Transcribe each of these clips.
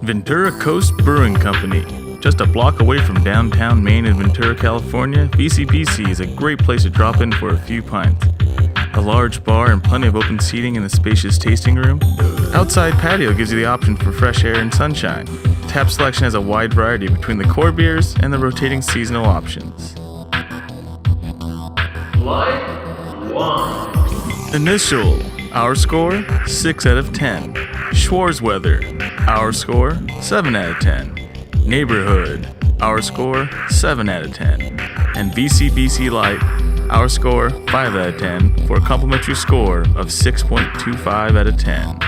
Ventura Coast Brewing Company. Just a block away from downtown Maine in Ventura, California, VCBC is a great place to drop in for a few pints. A large bar and plenty of open seating in the spacious tasting room. Outside patio gives you the option for fresh air and sunshine. Tap selection has a wide variety between the core beers and the rotating seasonal options. Light 1. Initial, our score, 6 out of 10. Schwarz Weather, our score, 7 out of 10. Neighborhood, our score, 7 out of 10. And VCBC Light, our score, 5 out of 10, for a complimentary score of 6.25 out of 10.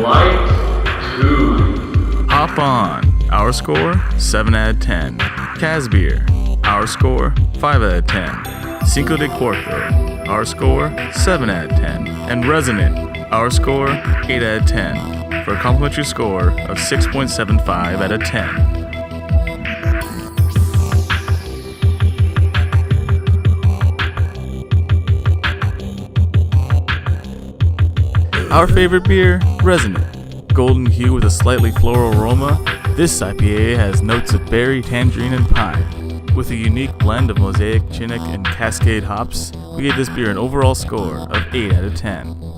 Light 2. Hop On, our score, 7 out of 10. Casbeer, our score, 5 out of 10. Cinco de Cuarto, our score, 7 out of 10. And Resonant, our score, 8 out of 10, for a complimentary score of 6.75 out of 10. Our favorite beer, Resonant. Golden hue with a slightly floral aroma, this IPA has notes of berry, tangerine, and pine. With a unique blend of Mosaic, Chinook, and Cascade hops, we gave this beer an overall score of 8 out of 10.